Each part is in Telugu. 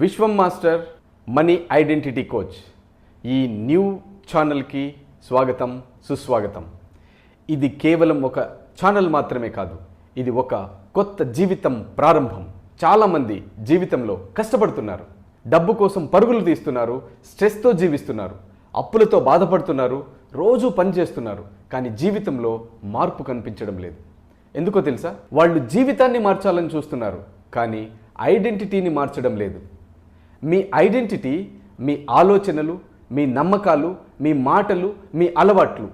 విశ్వం మాస్టర్ మనీ ఐడెంటిటీ కోచ్ ఈ న్యూ ఛానల్కి స్వాగతం సుస్వాగతం. ఇది కేవలం ఒక ఛానల్ మాత్రమే కాదు, ఇది ఒక కొత్త జీవితం ప్రారంభం. చాలామంది జీవితంలో కష్టపడుతున్నారు, డబ్బు కోసం పరుగులు తీస్తున్నారు, స్ట్రెస్తో జీవిస్తున్నారు, అప్పులతో బాధపడుతున్నారు, రోజు పని చేస్తున్నారు, కానీ జీవితంలో మార్పు కనిపించడం లేదు. ఎందుకో తెలుసా? వాళ్ళు జీవితాన్ని మార్చాలని చూస్తున్నారు, కానీ ఐడెంటిటీని మార్చడం లేదు. మీ ఐడెంటిటీ మీ ఆలోచనలు, మీ నమ్మకాలు, మీ మాటలు, మీ అలవాట్లు,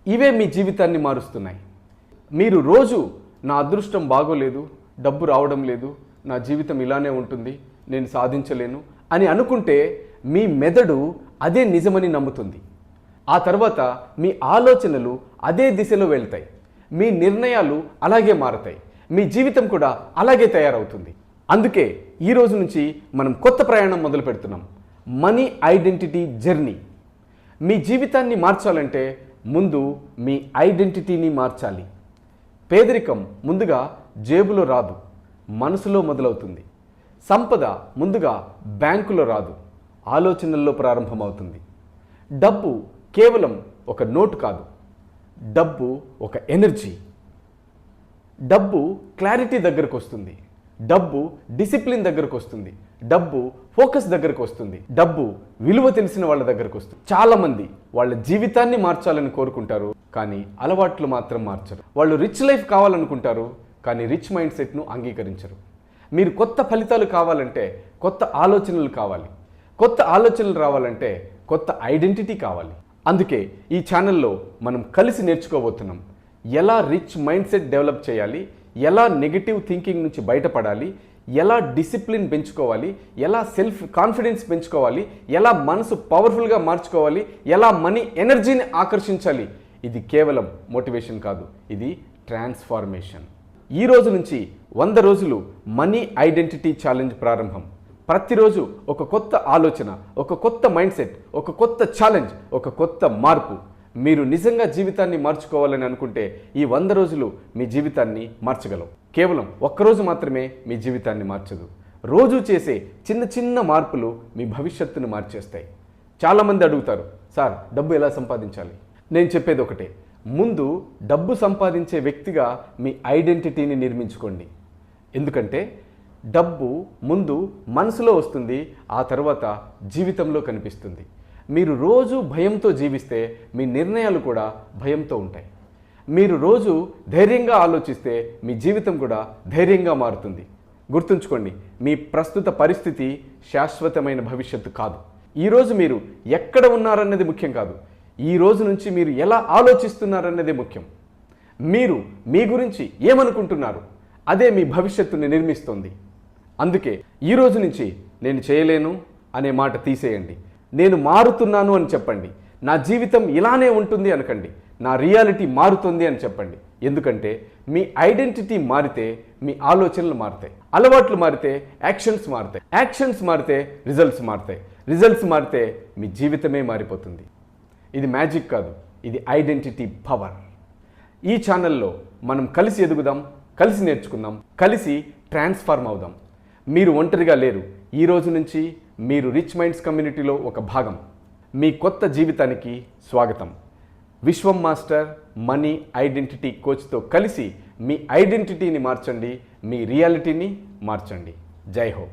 ఇవే మీ జీవితాన్ని మారుస్తున్నాయి. మీరు రోజు నా అదృష్టం బాగోలేదు, డబ్బు రావడం లేదు, నా జీవితం ఇలానే ఉంటుంది, నేను సాధించలేను అని అనుకుంటే మీ మెదడు అదే నిజమని నమ్ముతుంది. ఆ తర్వాత మీ ఆలోచనలు అదే దిశలో వెళ్తాయి, మీ నిర్ణయాలు అలాగే మారతాయి, మీ జీవితం కూడా అలాగే తయారవుతుంది. అందుకే ఈ రోజు నుంచి మనం కొత్త ప్రయాణం మొదలు పెడుతున్నాం, మనీ ఐడెంటిటీ జర్నీ. మీ జీవితాన్ని మార్చాలంటే ముందు మీ ఐడెంటిటీని మార్చాలి. పేదరికం ముందుగా జేబులో రాదు, మనసులో మొదలవుతుంది. సంపద ముందుగా బ్యాంకులో రాదు, ఆలోచనల్లో ప్రారంభమవుతుంది. డబ్బు కేవలం ఒక నోటు కాదు, డబ్బు ఒక ఎనర్జీ. డబ్బు క్లారిటీ దగ్గరకు వస్తుంది, డబ్బు డిసిప్లిన్ దగ్గరకు వస్తుంది, డబ్బు ఫోకస్ దగ్గరకు వస్తుంది, డబ్బు విలువ తెలిసిన వాళ్ళ దగ్గరకు వస్తుంది. చాలామంది వాళ్ళ జీవితాన్ని మార్చాలని కోరుకుంటారు, కానీ అలవాట్లు మాత్రం మార్చరు. వాళ్ళు రిచ్ లైఫ్ కావాలనుకుంటారు, కానీ రిచ్ మైండ్ సెట్ను అంగీకరించరు. మీరు కొత్త ఫలితాలు కావాలంటే కొత్త ఆలోచనలు కావాలి, కొత్త ఆలోచనలు రావాలంటే కొత్త ఐడెంటిటీ కావాలి. అందుకే ఈ ఛానల్లో మనం కలిసి నేర్చుకోబోతున్నాం ఎలా రిచ్ మైండ్ సెట్ డెవలప్ చేయాలి, ఎలా నెగిటివ్ థింకింగ్ నుంచి బయటపడాలి, ఎలా డిసిప్లిన్ పెంచుకోవాలి, ఎలా సెల్ఫ్ కాన్ఫిడెన్స్ పెంచుకోవాలి, ఎలా మనసు పవర్ఫుల్గా మార్చుకోవాలి, ఎలా మనీ ఎనర్జీని ఆకర్షించాలి. ఇది కేవలం మోటివేషన్ కాదు, ఇది ట్రాన్స్ఫార్మేషన్. ఈ రోజు నుంచి 100 రోజులు మనీ ఐడెంటిటీ ఛాలెంజ్ ప్రారంభం. ప్రతిరోజు ఒక కొత్త ఆలోచన, ఒక కొత్త మైండ్ సెట్, ఒక కొత్త ఛాలెంజ్, ఒక కొత్త మార్పు. మీరు నిజంగా జీవితాన్ని మార్చుకోవాలని అనుకుంటే ఈ 100 రోజులు మీ జీవితాన్ని మార్చగలవు. కేవలం ఒక్కరోజు మాత్రమే మీ జీవితాన్ని మార్చదు. రోజు చేసే చిన్న చిన్న మార్పులు మీ భవిష్యత్తును మార్చేస్తాయి. చాలామంది అడుగుతారు, సార్ డబ్బు ఎలా సంపాదించాలి? నేను చెప్పేది ఒకటే, ముందు డబ్బు సంపాదించే వ్యక్తిగా మీ ఐడెంటిటీని నిర్మించుకోండి. ఎందుకంటే డబ్బు ముందు మనసులో వస్తుంది, ఆ తర్వాత జీవితంలో కనిపిస్తుంది. మీరు రోజు భయంతో జీవిస్తే మీ నిర్ణయాలు కూడా భయంతో ఉంటాయి. మీరు రోజు ధైర్యంగా ఆలోచిస్తే మీ జీవితం కూడా ధైర్యంగా మారుతుంది. గుర్తుంచుకోండి, మీ ప్రస్తుత పరిస్థితి శాశ్వతమైన భవిష్యత్తు కాదు. ఈరోజు మీరు ఎక్కడ ఉన్నారన్నది ముఖ్యం కాదు, ఈ రోజు నుంచి మీరు ఎలా ఆలోచిస్తున్నారన్నదే ముఖ్యం. మీరు మీ గురించి ఏమనుకుంటున్నారు, అదే మీ భవిష్యత్తుని నిర్మిస్తుంది. అందుకే ఈ రోజు నుంచి నేను చేయలేను అనే మాట తీసేయండి, నేను మారుతున్నాను అని చెప్పండి. నా జీవితం ఇలానే ఉంటుంది అనకండి, నా రియాలిటీ మారుతుంది అని చెప్పండి. ఎందుకంటే మీ ఐడెంటిటీ మారితే మీ ఆలోచనలు మారుతాయి, అలవాట్లు మారితే యాక్షన్స్ మారుతాయి, యాక్షన్స్ మారితే రిజల్ట్స్ మారుతాయి, రిజల్ట్స్ మారితే మీ జీవితమే మారిపోతుంది. ఇది మ్యాజిక్ కాదు, ఇది ఐడెంటిటీ పవర్. ఈ ఛానల్లో మనం కలిసి ఎదుగుదాం, కలిసి నేర్చుకుందాం, కలిసి ట్రాన్స్ఫార్మ్ అవుదాం. మీరు ఒంటరిగా లేరు. ఈ రోజు నుంచి మీరు రిచ్ మైండ్స్ కమ్యూనిటీలో ఒక భాగం. మీ కొత్త జీవితానికి స్వాగతం. విశ్వం మాస్టర్ మనీ ఐడెంటిటీ కోచ్తో కలిసి మీ ఐడెంటిటీని మార్చండి, మీ రియాలిటీని మార్చండి. జై హో.